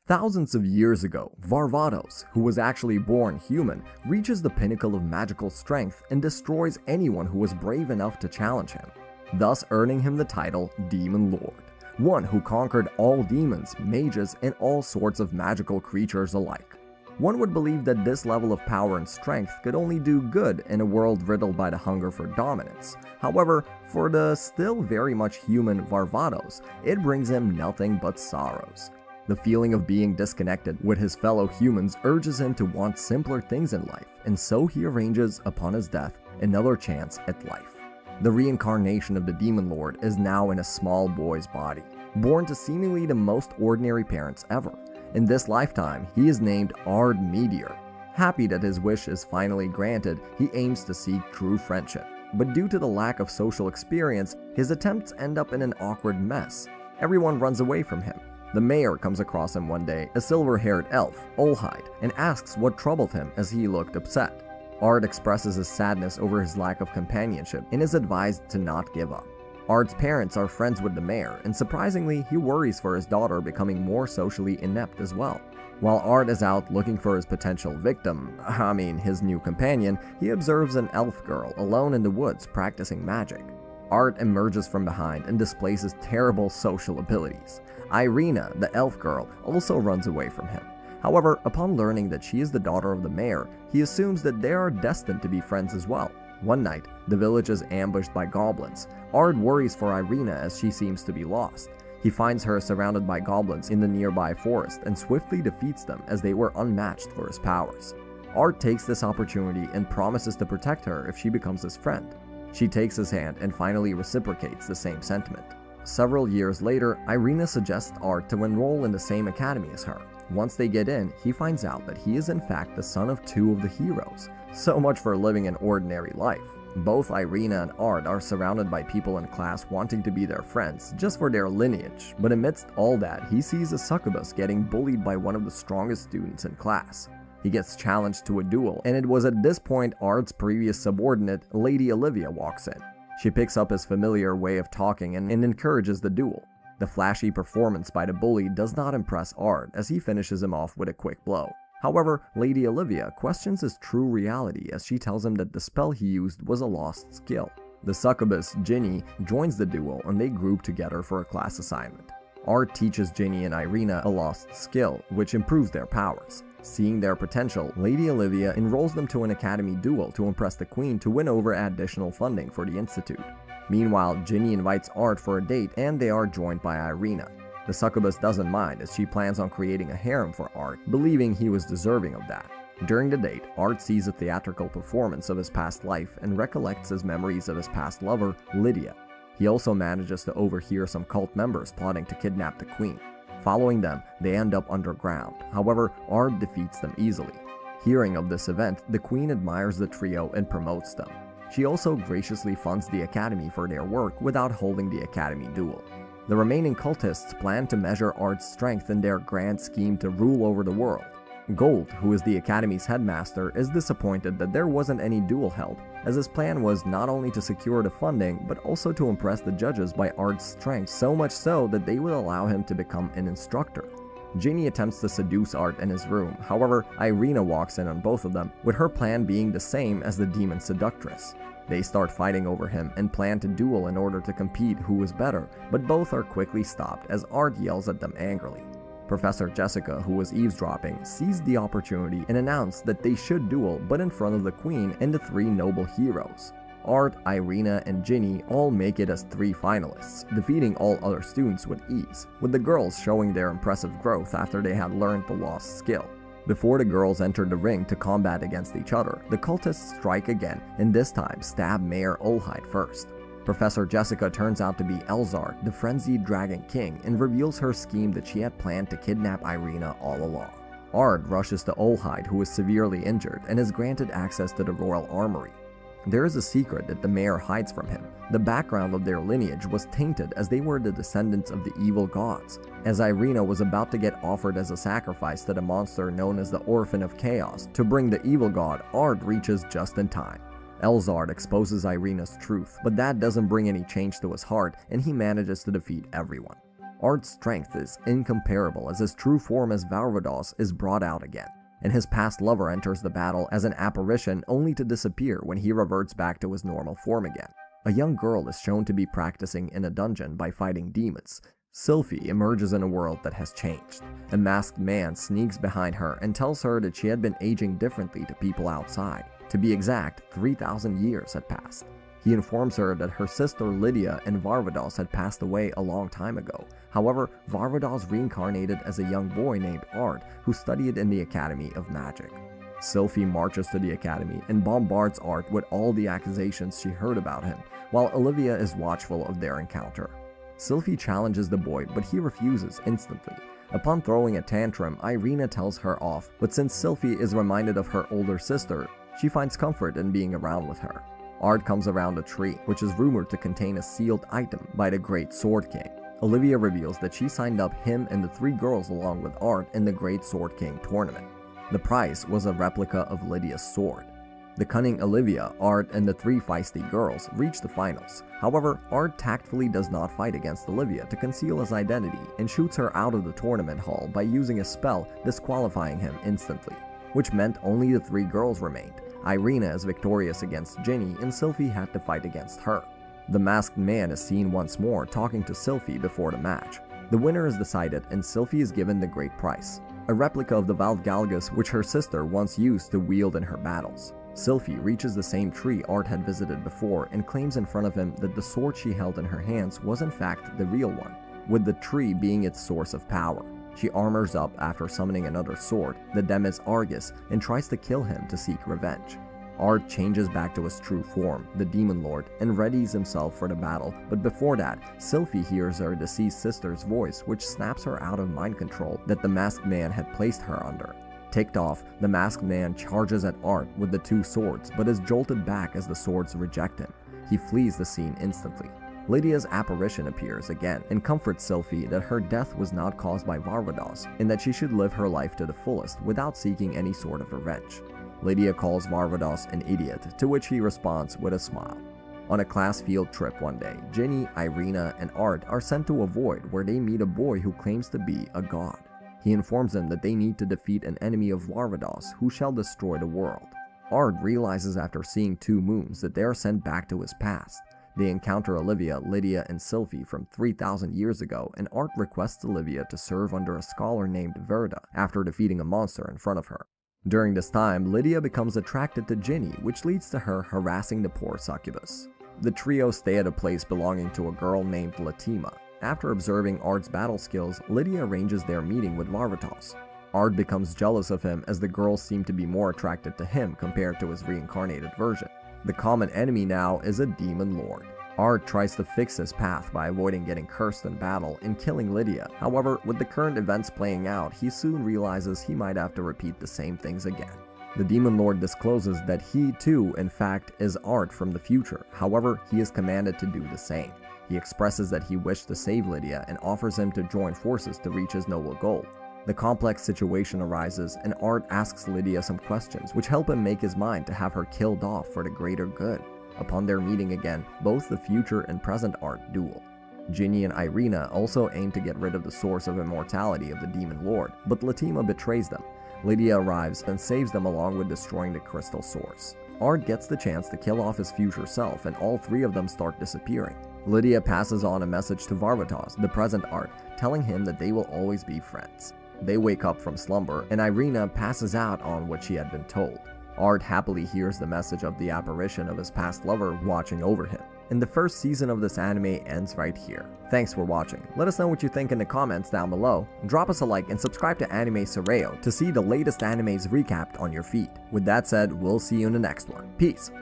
Thousands of years ago, Varvatos, who was actually born human, reaches the pinnacle of magical strength and destroys anyone who was brave enough to challenge him, thus earning him the title Demon Lord, one who conquered all demons, mages, and all sorts of magical creatures alike. One would believe that this level of power and strength could only do good in a world riddled by the hunger for dominance. However, for the still very much human Varvatos, it brings him nothing but sorrows. The feeling of being disconnected with his fellow humans urges him to want simpler things in life, and so he arranges, upon his death, another chance at life. The reincarnation of the Demon Lord is now in a small boy's body, born to seemingly the most ordinary parents ever. In this lifetime, he is named Ard Meteor. Happy that his wish is finally granted, he aims to seek true friendship. But due to the lack of social experience, his attempts end up in an awkward mess. Everyone runs away from him. The mayor comes across him one day, a silver-haired elf, Horrified, and asks what troubled him as he looked upset. Ard expresses his sadness over his lack of companionship and is advised to not give up. Ard's parents are friends with the mayor, and surprisingly, he worries for his daughter becoming more socially inept as well. While Ard is out looking for his potential victim, his new companion, he observes an elf girl alone in the woods practicing magic. Ard emerges from behind and displays his terrible social abilities. Irina, the elf girl, also runs away from him. However, upon learning that she is the daughter of the mayor, he assumes that they are destined to be friends as well. One night, the village is ambushed by goblins. Ard worries for Irina as she seems to be lost. He finds her surrounded by goblins in the nearby forest and swiftly defeats them as they were unmatched for his powers. Ard takes this opportunity and promises to protect her if she becomes his friend. She takes his hand and finally reciprocates the same sentiment. Several years later, Irina suggests Ard to enroll in the same academy as her. Once they get in, he finds out that he is in fact the son of two of the heroes. So much for living an ordinary life. Both Irina and Ard are surrounded by people in class wanting to be their friends, just for their lineage, but amidst all that, he sees a succubus getting bullied by one of the strongest students in class. He gets challenged to a duel, and it was at this point Ard's previous subordinate, Lady Olivia, walks in. She picks up his familiar way of talking and encourages the duel. The flashy performance by the bully does not impress Ard, as he finishes him off with a quick blow. However, Lady Olivia questions his true reality as she tells him that the spell he used was a lost skill. The succubus, Ginny, joins the duel and they group together for a class assignment. Ard teaches Ginny and Irina a lost skill, which improves their powers. Seeing their potential, Lady Olivia enrolls them to an academy duel to impress the queen to win over additional funding for the institute. Meanwhile, Ginny invites Ard for a date and they are joined by Irina. The succubus doesn't mind as she plans on creating a harem for Ard, believing he was deserving of that. During the date, Ard sees a theatrical performance of his past life and recollects his memories of his past lover, Lydia. He also manages to overhear some cult members plotting to kidnap the queen. Following them, they end up underground. However, Ard defeats them easily. Hearing of this event, the queen admires the trio and promotes them. She also graciously funds the academy for their work without holding the academy duel. The remaining cultists plan to measure Ard's strength in their grand scheme to rule over the world. Gold, who is the academy's headmaster, is disappointed that there wasn't any duel held, as his plan was not only to secure the funding, but also to impress the judges by Ard's strength, so much so that they would allow him to become an instructor. Ginny attempts to seduce Ard in his room, however, Irina walks in on both of them, with her plan being the same as the demon seductress. They start fighting over him and plan to duel in order to compete who was better, but both are quickly stopped as Ard yells at them angrily. Professor Jessica, who was eavesdropping, seized the opportunity and announced that they should duel, but in front of the queen and the three noble heroes. Ard, Irina, and Ginny all make it as three finalists, defeating all other students with ease, with the girls showing their impressive growth after they had learned the lost skill. Before the girls enter the ring to combat against each other, the cultists strike again and this time stab Mayor Horrified first. Professor Jessica turns out to be Elzard, the frenzied Dragon King, and reveals her scheme that she had planned to kidnap Irina all along. Ard rushes to Horrified, who is severely injured, and is granted access to the royal armory. There is a secret that the mayor hides from him. The background of their lineage was tainted as they were the descendants of the evil gods. As Irina was about to get offered as a sacrifice to the monster known as the Orphan of Chaos to bring the evil god, Ard reaches just in time. Elzard exposes Irina's truth, but that doesn't bring any change to his heart and he manages to defeat everyone. Ard's strength is incomparable as his true form as Varvatos is brought out again, and his past lover enters the battle as an apparition only to disappear when he reverts back to his normal form again. A young girl is shown to be practicing in a dungeon by fighting demons. Sylphie emerges in a world that has changed. A masked man sneaks behind her and tells her that she had been aging differently to people outside. To be exact, 3,000 years had passed. He informs her that her sister Lydia and Varvatos had passed away a long time ago. However, Varvatos reincarnated as a young boy named Ard, who studied in the Academy of Magic. Sylphie marches to the academy and bombards Ard with all the accusations she heard about him, while Olivia is watchful of their encounter. Sylphie challenges the boy, but he refuses instantly. Upon throwing a tantrum, Irina tells her off, but since Sylphie is reminded of her older sister, she finds comfort in being around with her. Ard comes around a tree, which is rumored to contain a sealed item by the Great Sword King. Olivia reveals that she signed up him and the 3 girls along with Ard in the Great Sword King tournament. The prize was a replica of Lydia's sword. The cunning Olivia, Ard, and the 3 feisty girls reach the finals. However, Ard tactfully does not fight against Olivia to conceal his identity and shoots her out of the tournament hall by using a spell disqualifying him instantly, which meant only the 3 girls remained. Irina is victorious against Ginny and Sylphie had to fight against her. The masked man is seen once more talking to Sylphie before the match. The winner is decided and Sylphie is given the great prize, a replica of the Valgalgus which her sister once used to wield in her battles. Sylphie reaches the same tree Ard had visited before and claims in front of him that the sword she held in her hands was in fact the real one, with the tree being its source of power. She armors up after summoning another sword, the Demis Argus, and tries to kill him to seek revenge. Ard changes back to his true form, the Demon Lord, and readies himself for the battle, but before that, Sylphie hears her deceased sister's voice which snaps her out of mind control that the masked man had placed her under. Ticked off, the masked man charges at Ard with the 2 swords but is jolted back as the swords reject him. He flees the scene instantly. Lydia's apparition appears again and comforts Sylphie that her death was not caused by Varvatos and that she should live her life to the fullest without seeking any sort of revenge. Lydia calls Varvatos an idiot, to which he responds with a smile. On a class field trip one day, Ginny, Irina, and Ard are sent to a void where they meet a boy who claims to be a god. He informs them that they need to defeat an enemy of Varvatos who shall destroy the world. Ard realizes after seeing 2 moons that they are sent back to his past. They encounter Olivia, Lydia, and Sylphie from 3,000 years ago, and Ard requests Olivia to serve under a scholar named Verda after defeating a monster in front of her. During this time, Lydia becomes attracted to Ginny, which leads to her harassing the poor succubus. The trio stay at a place belonging to a girl named Latima. After observing Ard's battle skills, Lydia arranges their meeting with Varvatos. Ard becomes jealous of him as the girls seem to be more attracted to him compared to his reincarnated version. The common enemy now is a demon lord. Ard tries to fix his path by avoiding getting cursed in battle and killing Lydia. However, with the current events playing out, he soon realizes he might have to repeat the same things again. The Demon Lord discloses that he too, in fact, is Ard from the future. However, he is commanded to do the same. He expresses that he wished to save Lydia and offers him to join forces to reach his noble goal. The complex situation arises and Ard asks Lydia some questions which help him make his mind to have her killed off for the greater good. Upon their meeting again, both the future and present Ard duel. Ginny and Irina also aim to get rid of the source of immortality of the Demon Lord, but Latima betrays them. Lydia arrives and saves them along with destroying the crystal source. Ard gets the chance to kill off his future self and all 3 of them start disappearing. Lydia passes on a message to Varvatos, the present Ard, telling him that they will always be friends. They wake up from slumber and Irina passes out on what she had been told. Ard happily hears the message of the apparition of his past lover watching over him. And the first season of this anime ends right here. Thanks for watching. Let us know what you think in the comments down below. Drop us a like and subscribe to Anime Soreo to see the latest animes recapped on your feed. With that said, we'll see you in the next one. Peace!